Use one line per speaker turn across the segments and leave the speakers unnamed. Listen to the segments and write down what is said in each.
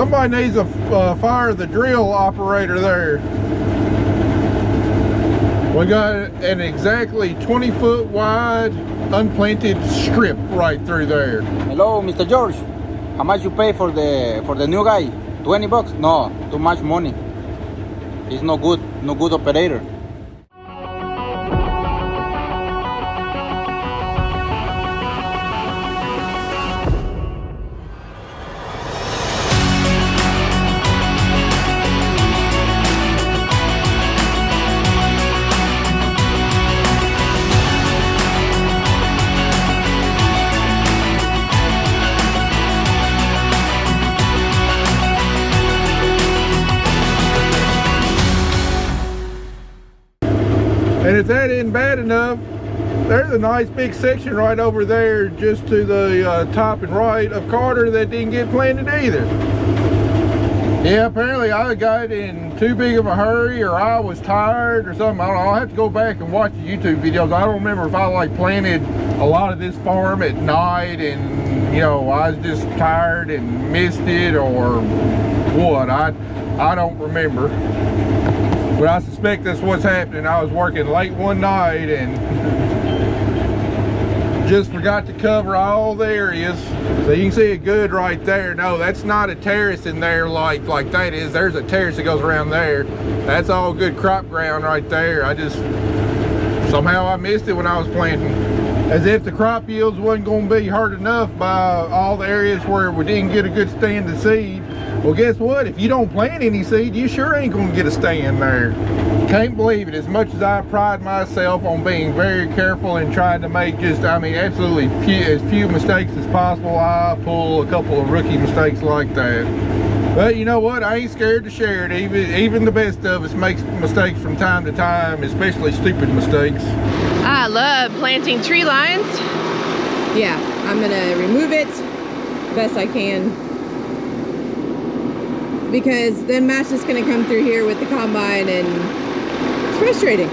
Somebody needs to fire the drill operator there. We got an exactly 20-foot wide unplanted strip right through there.
Hello, Mr. George. How much you pay for the new guy? 20 bucks? No, too much money. He's no good operator.
And if that isn't bad enough, there's a nice big section right over there just to the top and right of Carter that didn't get planted either. Yeah, apparently I got in too big of a hurry, or I was tired or something. I don't know. I'll have to go back and watch the YouTube videos. I don't remember if I like planted a lot of this farm at night and, you know, I was just tired and missed it or what. I don't remember. But I suspect that's what's happening. I was working late one night and just forgot to cover all the areas. So you can see it good right there. No, that's not a terrace in there like that is. There's a terrace that goes around there. That's all good crop ground right there. Somehow I missed it when I was planting. As if the crop yields wasn't going to be hurt enough by all the areas where we didn't get a good stand of seed. Well, guess what? If you don't plant any seed, you sure ain't gonna get a stand there. Can't believe it. As much as I pride myself on being very careful and trying to make just, I mean, absolutely as few mistakes as possible, I pull a couple of rookie mistakes like that. But you know what? I ain't scared to share it. Even the best of us makes mistakes from time to time, especially stupid mistakes.
I love planting tree lines. Yeah, I'm gonna remove it best I can, because then Matt's just gonna come through here with the combine and it's frustrating.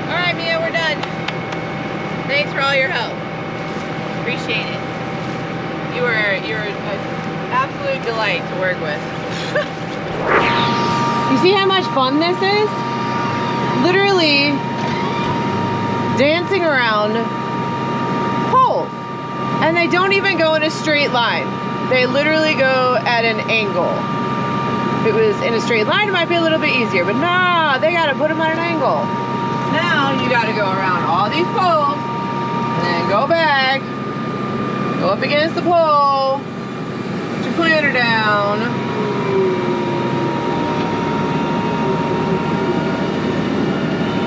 All right, Mia, we're done. Thanks for all your help. Appreciate it. You're an absolute delight to work with. You see how much fun this is? Literally dancing around poles. And they don't even go in a straight line. They literally go at an angle. If it was in a straight line, it might be a little bit easier, but nah, they gotta put them at an angle. Now you gotta go around all these poles and then go back. Go up against the pole, put your planter down,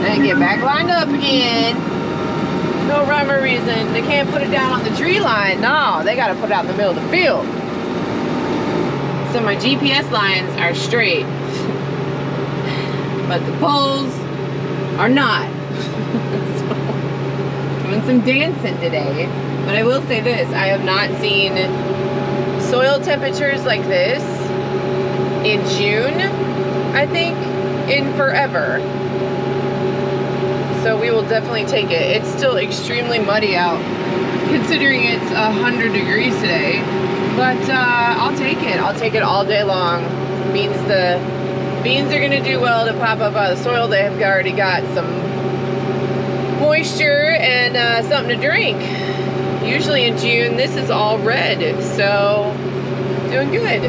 then get back lined up again. No rhyme or reason. They can't put it down on the tree line. No, they gotta put it out in the middle of the field. So my GPS lines are straight, but the poles are not. So, doing some dancing today. But I will say this, I have not seen soil temperatures like this in June, I think, in forever. So we will definitely take it. It's still extremely muddy out, considering it's 100 degrees today. But I'll take it. I'll take it all day long. Means the beans are gonna do well to pop up out of the soil. They have already got some moisture and something to drink. Usually in June, this is all red, so doing good.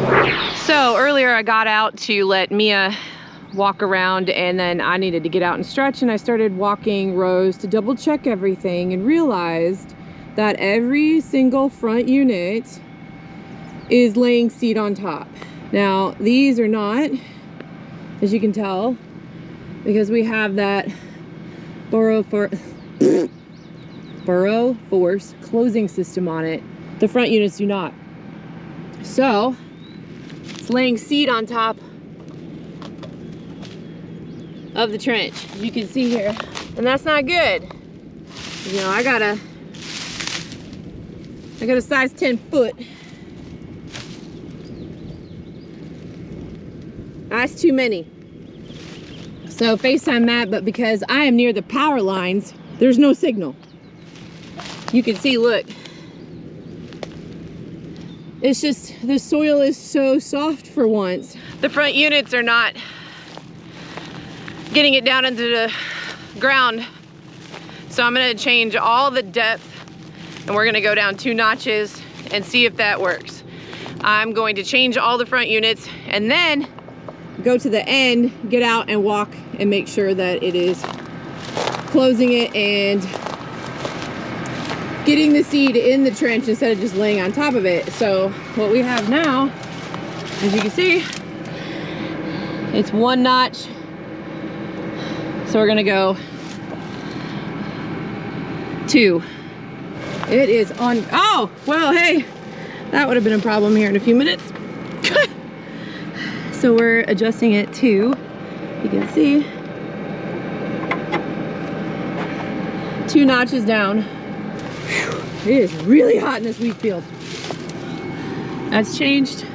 So earlier I got out to let Mia walk around, and then I needed to get out and stretch, and I started walking rows to double check everything and realized that every single front unit is laying seed on top. Now these are not, as you can tell, because we have that burrow force closing system on it. The front units do not. So it's laying seed on top of the trench, as you can see here, and that's not good. You know, I gotta I got a size 10 foot. That's too many. So FaceTime Matt, but because I am near the power lines, there's no signal. You can see, look. It's just, the soil is so soft for once. The front units are not getting it down into the ground. So I'm gonna change all the depth and we're gonna go down 2 notches and see if that works. I'm going to change all the front units and then go to the end, get out and walk and make sure that it is closing it and getting the seed in the trench instead of just laying on top of it. So what we have now, as you can see, it's 1 notch. So we're gonna go 2. It is on, oh, well, hey, that would have been a problem here in a few minutes. So we're adjusting it to, you can see, 2 notches down. Whew, it is really hot in this wheat field. That's changed,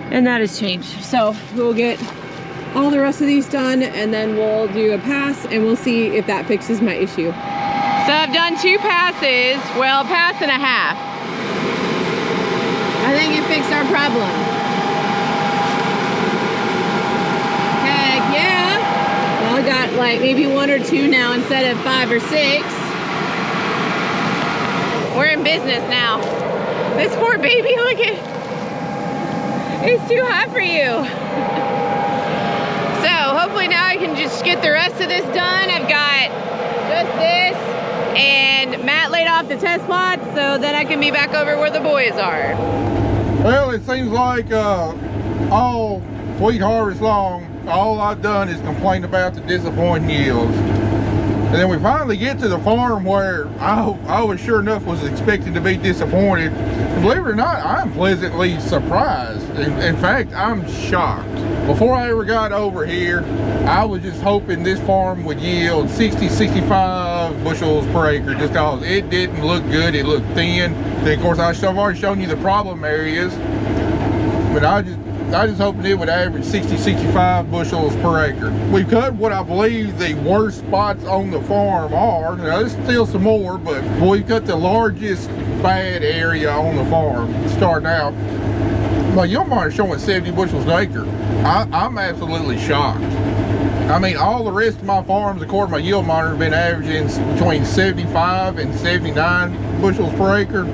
and that has changed. So we'll get all the rest of these done, and then we'll do a pass, and we'll see if that fixes my issue. So I've done 2 passes, well, a pass and a half. I think it fixed our problem. Yeah. Well, I got like maybe 1 or 2 now instead of 5 or 6. We're in business now. This poor baby, look at, it's too hot for you. So hopefully now I can just get the rest of this done. I've got just this, and Matt laid off the test plots, so then I can be back over where the boys are.
Well, it seems like all wheat harvest long, all I've done is complain about the disappointing yields. And then we finally get to the farm where I was sure enough was expecting to be disappointed. And believe it or not, I'm pleasantly surprised. In fact, I'm shocked. Before I ever got over here, I was just hoping this farm would yield 60, 65 bushels per acre just because it didn't look good. It looked thin. Then, of course, I've already shown you the problem areas. But I just hoping it would average 60, 65 bushels per acre. We've cut what I believe the worst spots on the farm are. Now, there's still some more, but we've cut the largest bad area on the farm starting out. My yield monitor is showing 70 bushels an acre. I'm absolutely shocked. I mean, all the rest of my farms, according to my yield monitor, have been averaging between 75 and 79 bushels per acre.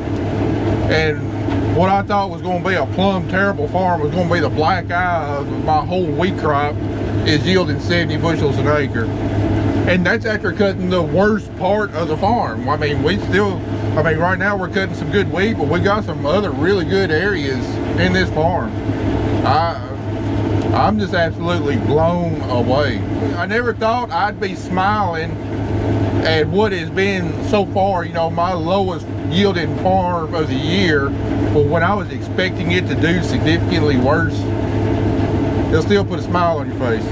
And what I thought was going to be a plumb terrible farm was going to be the black eye of my whole wheat crop is yielding 70 bushels an acre. And that's after cutting the worst part of the farm. I mean, right now we're cutting some good wheat, but we got some other really good areas in this farm. I'm just absolutely blown away. I never thought I'd be smiling at what has been so far, you know, my lowest yielding farm of the year, but when I was expecting it to do significantly worse, it'll still put a smile on your face.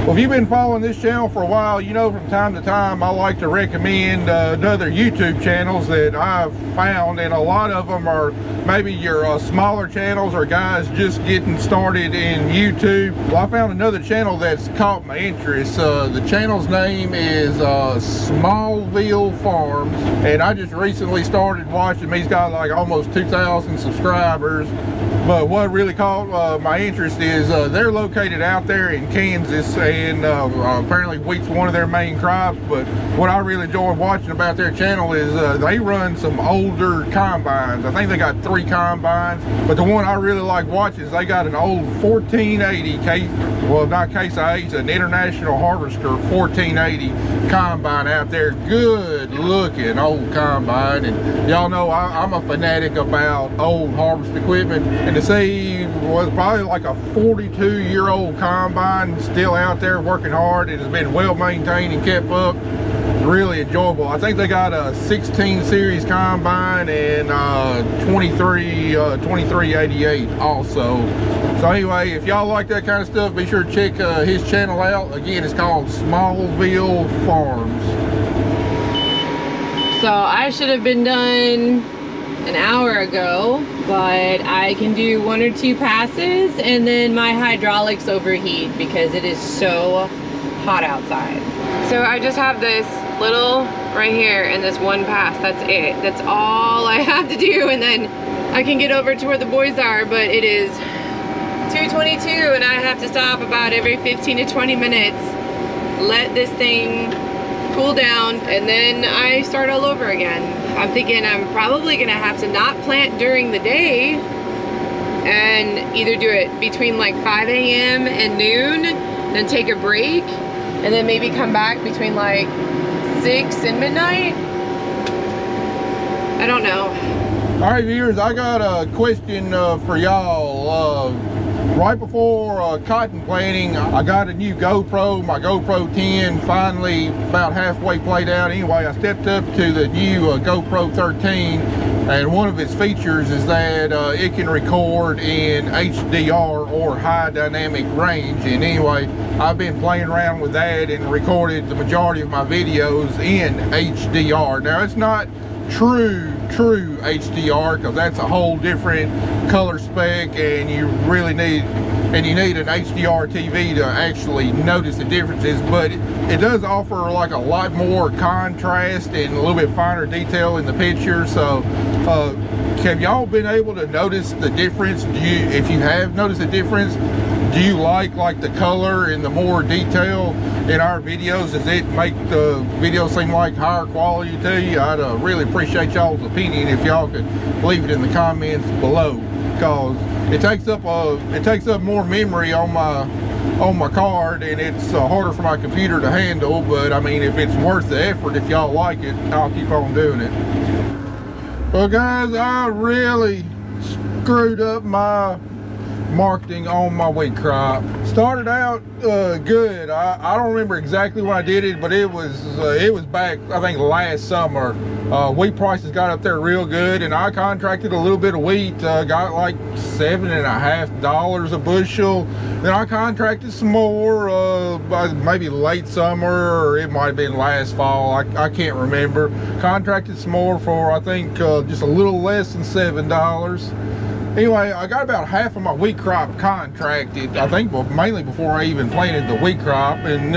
Well, if you've been following this channel for a while, you know from time to time I like to recommend other YouTube channels that I've found, and a lot of them are maybe your smaller channels or guys just getting started in YouTube. Well, I found another channel that's caught my interest. The channel's name is Smallville Farms, and I just recently started watching him. He's got like almost 2,000 subscribers. But what really caught my interest is they're located out there in Kansas, and apparently wheat's one of their main crops. But what I really enjoy watching about their channel is they run some older combines. I think they got 3 combines, but the one I really like watching is they got an old 1480 case, well, not Case IH, an International Harvester 1480 combine out there. Good looking old combine, and y'all know I'm a fanatic about old harvest equipment. And to see was probably like a 42-year-old combine still out there working hard. It has been well maintained and kept up. Really enjoyable. I think they got a 16 series combine and 2388 also. So anyway, if y'all like that kind of stuff, be sure to check his channel out. Again, it's called Smallville Farms.
So I should have been done an hour ago, but I can do 1 or 2 passes and then my hydraulics overheat because it is so hot outside. So I just have this little right here and this 1 pass. That's it. That's all I have to do, and then I can get over to where the boys are, but it is 2:22 and I have to stop about every 15 to 20 minutes, let this thing cool down, and then I start all over again. I'm thinking I'm probably gonna have to not plant during the day and either do it between like 5 a.m. and noon, then take a break, and then maybe come back between like 6 and midnight. I don't know.
All right, viewers, I got a question for y'all. Right before cotton planting, I got a new GoPro, my GoPro 10, finally about halfway played out. Anyway, I stepped up to the new GoPro 13, and one of its features is that it can record in HDR or high dynamic range. And anyway, I've been playing around with that and recorded the majority of my videos in HDR. Now, it's not true HDR, because that's a whole different color spec, and you really need an HDR TV to actually notice the differences. But it does offer like a lot more contrast and a little bit finer detail in the picture. So have y'all been able to notice the difference? If you have noticed a difference, do you like the color and the more detail in our videos? Does it make the video seem like higher quality to you? I'd really appreciate y'all's opinion if y'all could leave it in the comments below, because it takes up more memory on my card, and it's harder for my computer to handle. But I mean, if it's worth the effort, if y'all like it, I'll keep on doing it. Well, guys, I really screwed up my marketing on my wheat crop. Started out good. I don't remember exactly when I did it, but it was back, I think, last summer. Wheat prices got up there real good, and I contracted a little bit of wheat, got like $7.50 a bushel. Then I contracted some more, maybe late summer, or it might have been last fall. I can't remember. Contracted some more for, I think, just a little less than $7. Anyway, I got about half of my wheat crop contracted, I think, well, mainly before I even planted the wheat crop. And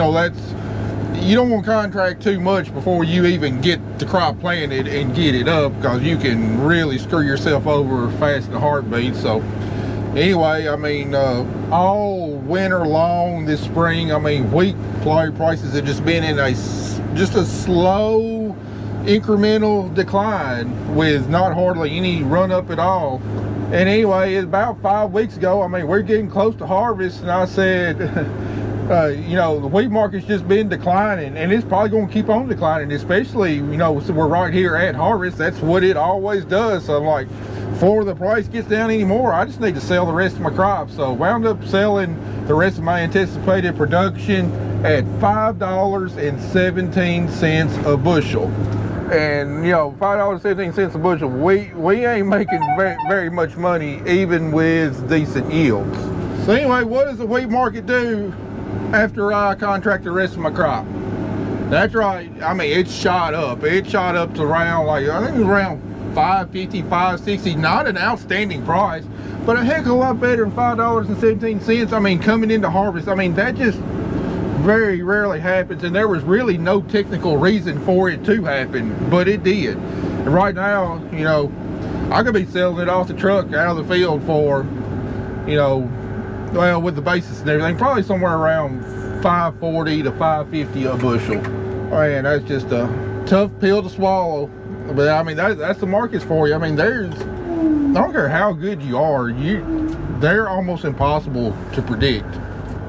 you don't want to contract too much before you even get the crop planted and get it up, because you can really screw yourself over fast in a heartbeat. So anyway, I mean, all winter long this spring, I mean, wheat prices have just been in just a slow incremental decline with not hardly any run up at all. And anyway, it's about 5 weeks ago, I mean, we're getting close to harvest, and I said, you know, the wheat market's just been declining, and it's probably going to keep on declining, especially, you know, so we're right here at harvest. That's what it always does. So I'm like, before the price gets down anymore, I just need to sell the rest of my crop. So wound up selling the rest of my anticipated production at $5.17 a bushel. And you know, $5.17 a bushel, we ain't making very much money, even with decent yields. So anyway, what does the wheat market do after I contract the rest of my crop? That's right, I mean, it shot up. It shot up to around, like, I think it was around $5.50, $5.60. Not an outstanding price, but a heck of a lot better than $5.17. I mean, coming into harvest, I mean, that just very rarely happens, and there was really no technical reason for it to happen, but it did. And right now, you know, I could be selling it off the truck out of the field for, you know, well, with the basis and everything, probably somewhere around $5.40 to $5.50 a bushel. Man, that's just a tough pill to swallow. But I mean, that's the markets for you. I mean, I don't care how good you are, they're almost impossible to predict.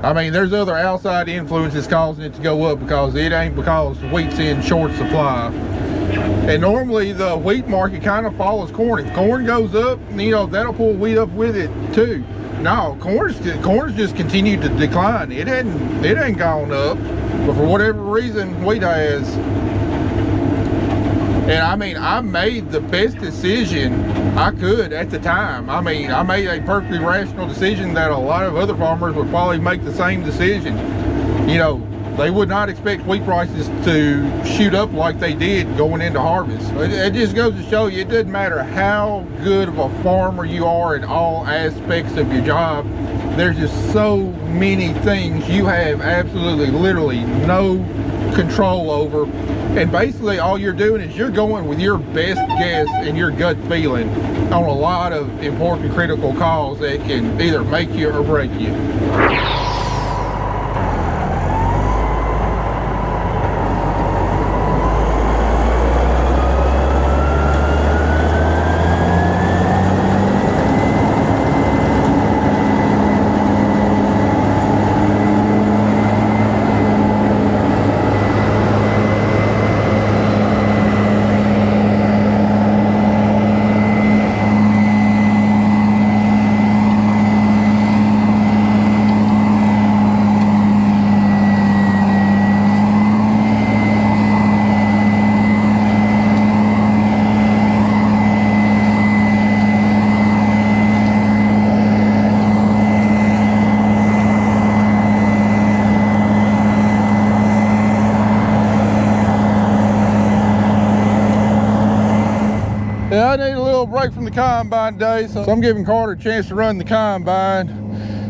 I mean, there's other outside influences causing it to go up, because it ain't because wheat's in short supply. And normally the wheat market kind of follows corn. If corn goes up, you know, that'll pull wheat up with it too. No, corn's just continued to decline. It ain't gone up, but for whatever reason, wheat has. And I mean, I made the best decision I could at the time. I mean, I made a perfectly rational decision that a lot of other farmers would probably make the same decision. You know, they would not expect wheat prices to shoot up like they did going into harvest. It just goes to show you, it doesn't matter how good of a farmer you are in all aspects of your job, there's just so many things you have absolutely, literally no control over. And basically all you're doing is you're going with your best guess and your gut feeling on a lot of important critical calls that can either make you or break you. Yeah, I need a little break from the combine today, so I'm giving Carter a chance to run the combine.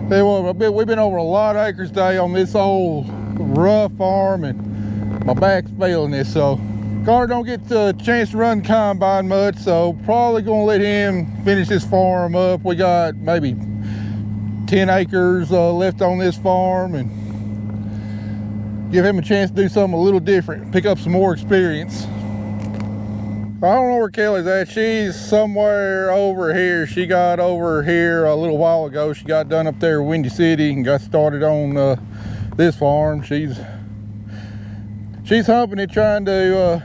We've been over a lot of acres today on this old rough farm, and my back's failing this, so Carter don't get the chance to run the combine much, so probably gonna let him finish this farm up. We got maybe 10 acres left on this farm, and give him a chance to do something a little different, pick up some more experience. I don't know where Kelly's at. She's somewhere over here. She got over here a little while ago. She got done up there in Windy City and got started on this farm. She's humping it, trying to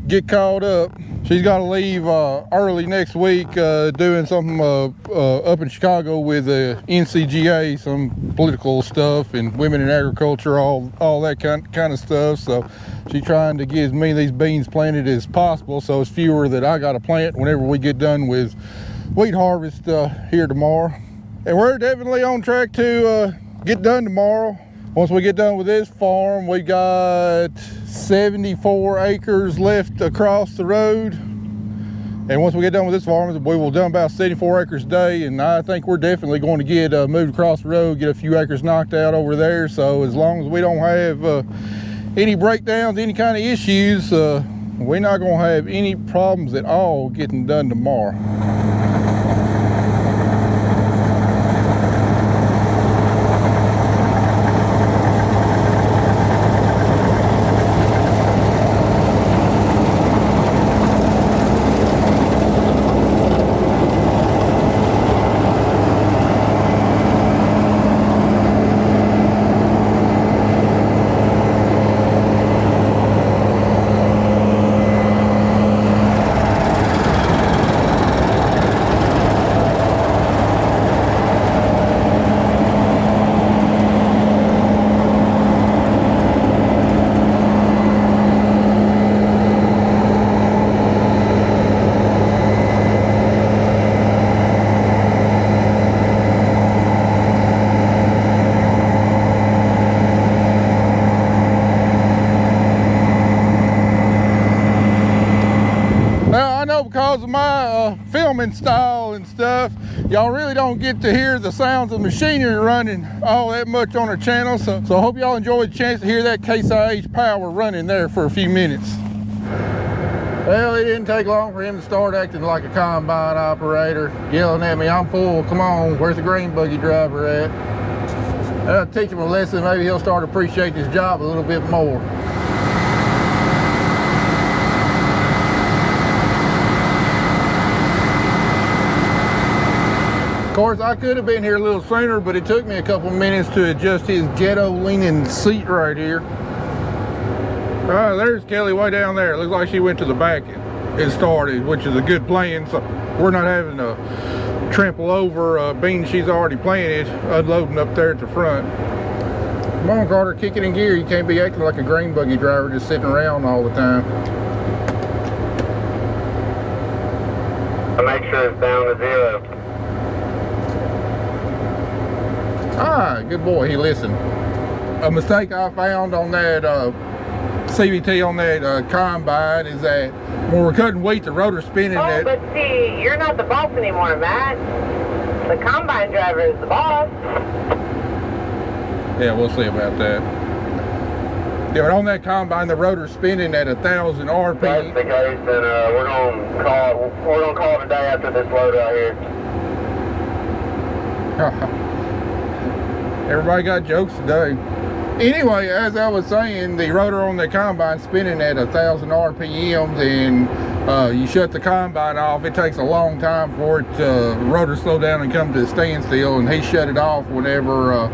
get caught up. She's got to leave early next week, doing something up in Chicago with the NCGA, some political stuff and women in agriculture, all that kind of stuff. So she's trying to get as many of these beans planted as possible, so it's fewer that I got to plant whenever we get done with wheat harvest here tomorrow. And we're definitely on track to get done tomorrow. Once we get done with this farm, we got 74 acres left across the road. And once we get done with this farm, we will done about 74 acres a day. And I think we're definitely going to get moved across the road, get a few acres knocked out over there. So as long as we don't have any breakdowns, any kind of issues, we're not going to have any problems at all getting done tomorrow. Because of my filming style and stuff, y'all really don't get to hear the sounds of machinery running all that much on our channel, so I hope y'all enjoyed the chance to hear that Case IH power running there for a few minutes. Well, it didn't take long for him to start acting like a combine operator, yelling at me, "I'm full, come on, where's the grain buggy driver at?" I'll teach him a lesson, maybe he'll start appreciating his job a little bit more. Of course, I could have been here a little sooner, but it took me a couple minutes to adjust his ghetto leaning seat right here. There's Kelly way down there. Looks like she went to the back and started, which is a good plan. So we're not having to trample over beans she's already planted, unloading up there at the front. Come on, Carter, kick it in gear. You can't be acting like a grain buggy driver just sitting around all the time.
I make sure it's down to 0.
Ah, good boy, he listened. a mistake I found on that CVT on that combine is that when we're cutting wheat, the rotor's spinning.
Oh, but see, you're not the boss anymore, Matt. The combine driver is the boss.
Yeah, we'll see about that. Yeah, but on that combine, the rotor's spinning at 1,000 RPM.
If that's the case, then we're gonna call it a day after this load out here.
Everybody got jokes today. Anyway, as I was saying, the rotor on the combine spinning at 1,000 RPMs, and you shut the combine off. It takes a long time for it the rotor slow down and come to a standstill, and he shut it off whenever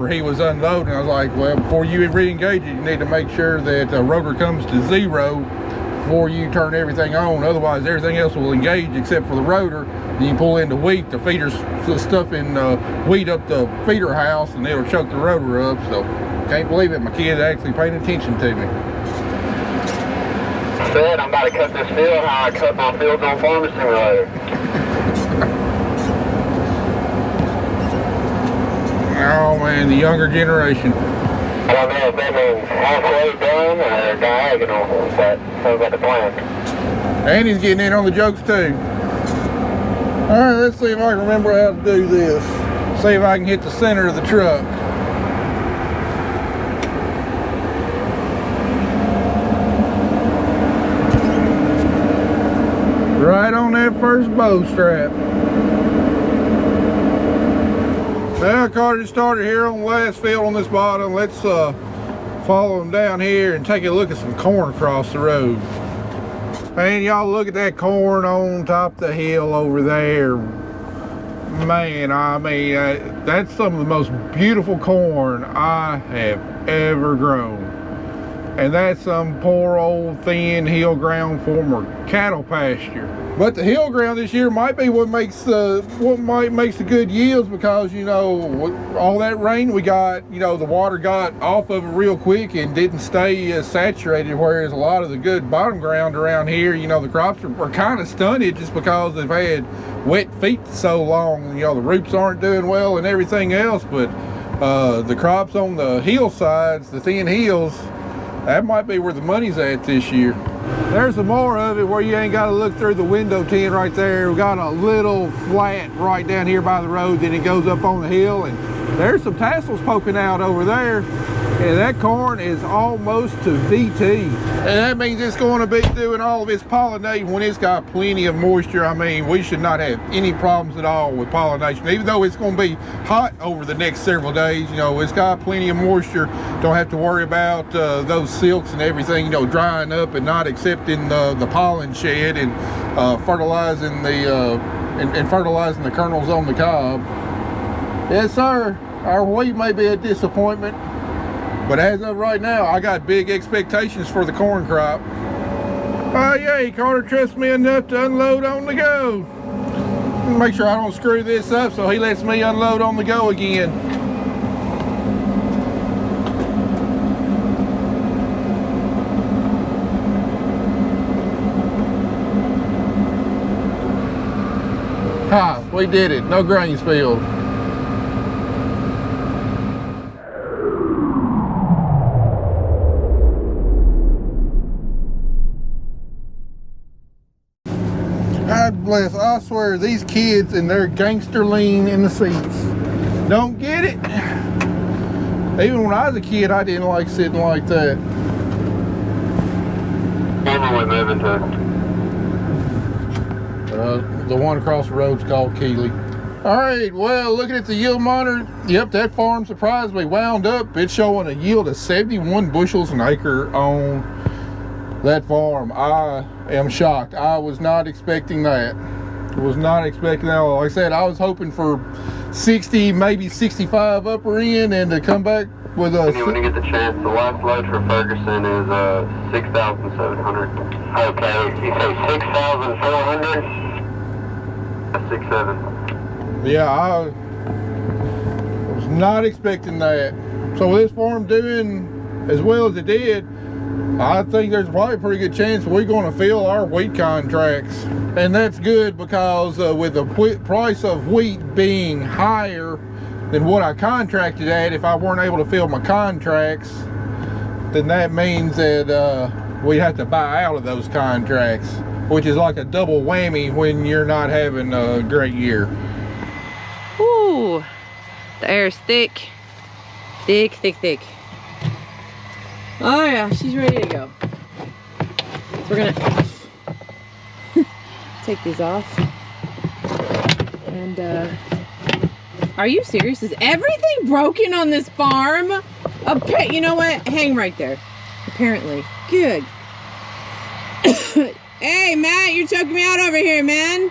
he was unloading. I was like, well, before you re-engage it, you need to make sure that the rotor comes to 0 before you turn everything on. Otherwise, everything else will engage except for the rotor. And you pull into wheat, the feeder's stuffing wheat up the feeder house, and it'll choke the rotor up. So, can't believe it. My kid's actually paying attention to me.
Said I'm about to cut this field how I cut my fields on Farmer Simulator.
Oh man, the younger generation.
I don't know if that means halfway done or diagonal, but sounds like a plan.
And he's getting in on the jokes too. Alright, let's see if I can remember how to do this. See if I can hit the center of the truck. Right on that first bow strap. Now, Carter started here on the last field on this bottom. Let's follow them down here and take a look at some corn across the road. Man, y'all look at that corn on top of the hill over there. Man, I mean, that's some of the most beautiful corn I have ever grown. And that's some poor old thin hill ground former cattle pasture. But the hill ground this year might be what makes the good yields, because, you know, all that rain we got, you know, the water got off of it real quick and didn't stay saturated, whereas a lot of the good bottom ground around here, you know, the crops are kind of stunted just because they've had wet feet so long. You know, the roots aren't doing well and everything else, but the crops on the hillsides, the thin hills, that might be where the money's at this year. There's some more of it where you ain't got to look through the window tint right there. We got a little flat right down here by the road, then it goes up on the hill, and there's some tassels poking out over there. And that corn is almost to VT. And that means it's going to be doing all of its pollinating when it's got plenty of moisture. I mean, we should not have any problems at all with pollination, even though it's going to be hot over the next several days. You know, it's got plenty of moisture. Don't have to worry about those silks and everything, you know, drying up and not accepting the pollen shed and fertilizing the kernels on the cob. Yes, sir. Our wheat may be a disappointment, but as of right now, I got big expectations for the corn crop. Oh yay, Carter trusts me enough to unload on the go. Make sure I don't screw this up, so he lets me unload on the go again. Ha, we did it, no grain spilled. God bless, I swear, these kids and their gangster lean in the seats. Don't get it. Even when I was a kid, I didn't like sitting like that.
When we moving to?
The one across the road is called Keeley. All right, well, looking at the yield monitor, yep, that farm surprised me. Wound up, it's showing a yield of 71 bushels an acre on that farm. I am shocked. I was not expecting that. Was not expecting that. Like I said, I was hoping for 60, maybe 65 upper end, and to come back with a...
When you get the chance, the last load for Ferguson is 6,700. Okay, you say 6,400? 6,700.
Yeah, I was not expecting that. So with this farm doing as well as it did, I think there's probably a pretty good chance we're going to fill our wheat contracts. And that's good, because with the price of wheat being higher than what I contracted at. If I weren't able to fill my contracts, then that means that we have to buy out of those contracts, which is like a double whammy when you're not having a great year.
Ooh, the air is thick. Thick, thick, thick. Oh yeah, she's ready to go. So we're gonna take these off. And are you serious? Is everything broken on this farm? You know what? Hang right there. Apparently. Good. Hey, Matt, you're choking me out over here, man.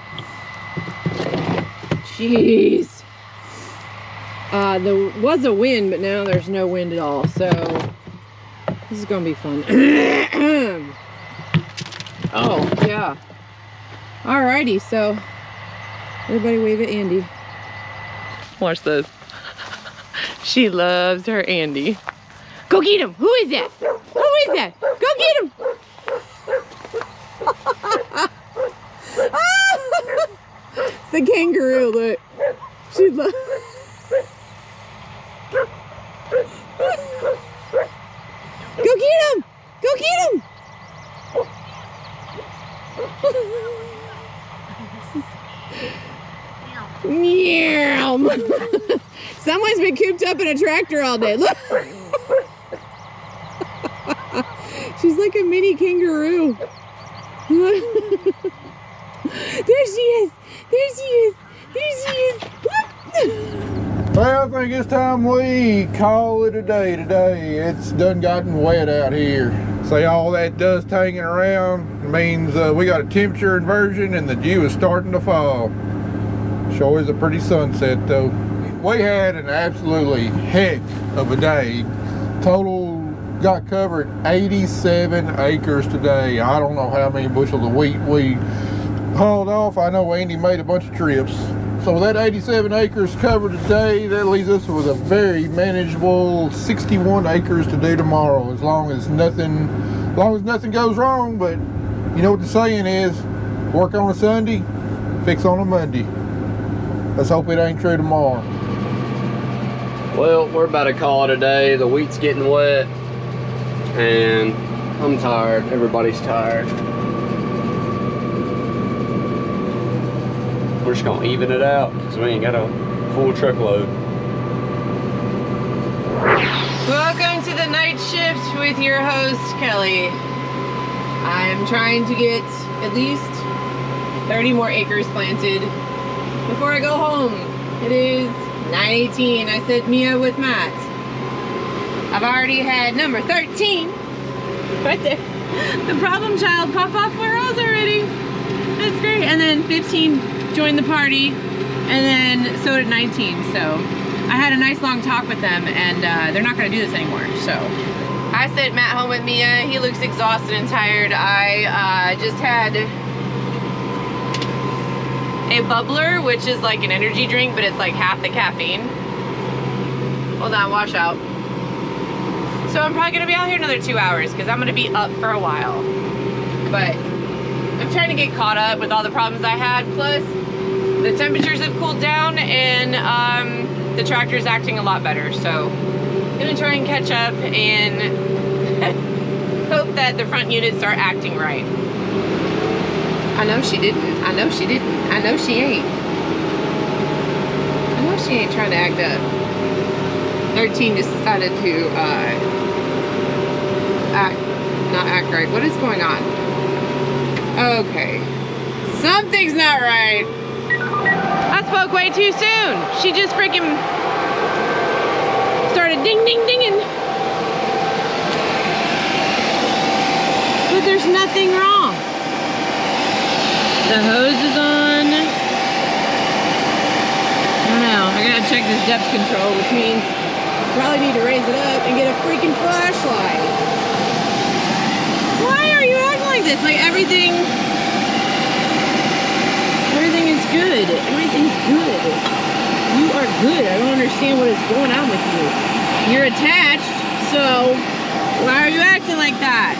Jeez. There was a wind, but now there's no wind at all. So this is gonna be fun. Oh, yeah. Alrighty, so everybody wave at Andy. Watch this. She loves her Andy. Go get him! Who is that? Who is that? Go get him! It's the kangaroo, look. She loves. Go get him! Go get him! Meow. Someone's been cooped up in a tractor all day. Look. She's like a mini kangaroo. There she is. There she is. There she is.
Well, I think it's time we call it a day today. It's done gotten wet out here. See, all that dust hanging around means we got a temperature inversion and the dew is starting to fall. Sure is a pretty sunset though. We had an absolutely heck of a day. Total got covered 87 acres today. I don't know how many bushels of wheat we hauled off. I know Andy made a bunch of trips. So that 87 acres covered today, that leaves us with a very manageable 61 acres to do tomorrow, as long as nothing goes wrong. But you know what the saying is, work on a Sunday, fix on a Monday. Let's hope it ain't true tomorrow.
Well, we're about to call it a day. The wheat's getting wet and I'm tired. Everybody's tired. We're just gonna even it out because we ain't got a full truckload.
Welcome to the night shift with your host, Kelly. I'm trying to get at least 30 more acres planted before I go home. It is 9:18. I sent Mia with Matt. I've already had number 13 right there. The problem child pop off for us already. That's great. And then 15 joined the party, and then so did 19. So I had a nice long talk with them, and they're not going to do this anymore. So I sent Matt home with Mia. He looks exhausted and tired. I just had a bubbler, which is like an energy drink, but it's like half the caffeine. Hold on, wash out. So I'm probably gonna be out here another 2 hours because I'm gonna be up for a while. But I'm trying to get caught up with all the problems I had. Plus, the temperatures have cooled down and the tractor is acting a lot better. So I'm gonna try and catch up and hope that the front units start acting right. I know she didn't. I know she didn't. I know she ain't. I know she ain't trying to act up. 13 just decided to not act right. What is going on? Okay. Something's not right. I spoke way too soon. She just freaking started ding ding dinging. But there's nothing wrong. The hose is on. I don't know. I gotta check this depth control, which means I probably need to raise it up and get a freaking flashlight. Why are you acting like this? Like everything is good. Everything's good. You are good. I don't understand what is going on with you. You're attached, so why are you acting like that?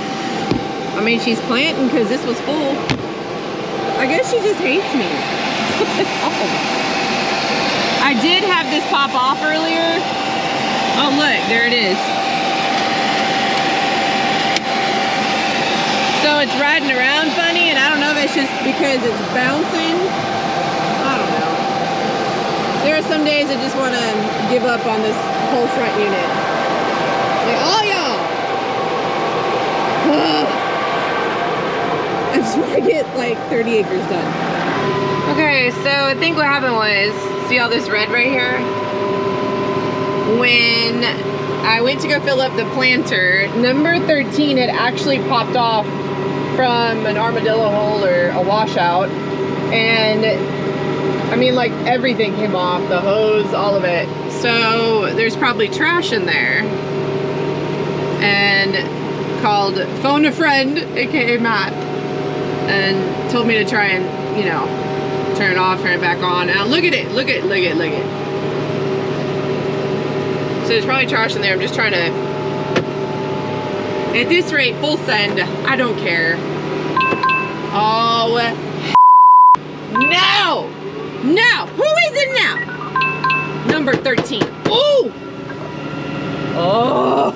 I mean, she's planting because this was full. I guess she just hates me. What the hell? I did have this pop off earlier. Oh look, there it is. So it's riding around funny, and I don't know if it's just because it's bouncing. I don't know. There are some days I just want to give up on this whole front unit. Like, oh y'all! I just want to get like 30 acres done. Okay, so I think what happened was, see all this red right here? When I went to go fill up the planter, number 13 had actually popped off from an armadillo hole or a washout, and I mean, like, everything came off, the hose, all of it. So there's probably trash in there. And phoned a friend, aka Matt, and told me to try and, you know, turn it off, turn it back on. Now look at it, look at it. So there's probably trash in there. I'm just trying to, at this rate, full send. I don't care. Oh, no! No! Who is it now? Number 13. Ooh! Oh!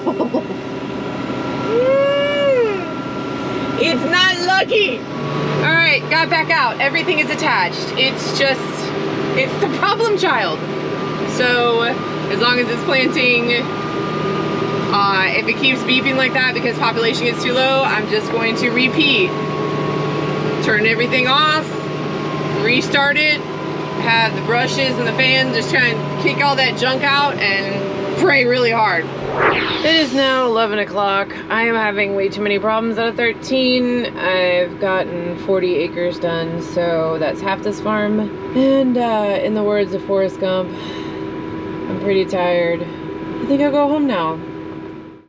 It's not lucky! Alright, got back out. Everything is attached. It's just, it's the problem child. So, as long as it's planting, if it keeps beeping like that because population gets too low, I'm just going to repeat. Turn everything off, restart it, have the brushes and the fan just try and kick all that junk out and pray really hard. It is now 11 o'clock. I am having way too many problems out of 13. I've gotten 40 acres done, so that's half this farm. And in the words of Forrest Gump, I'm pretty tired. I think I'll go home now.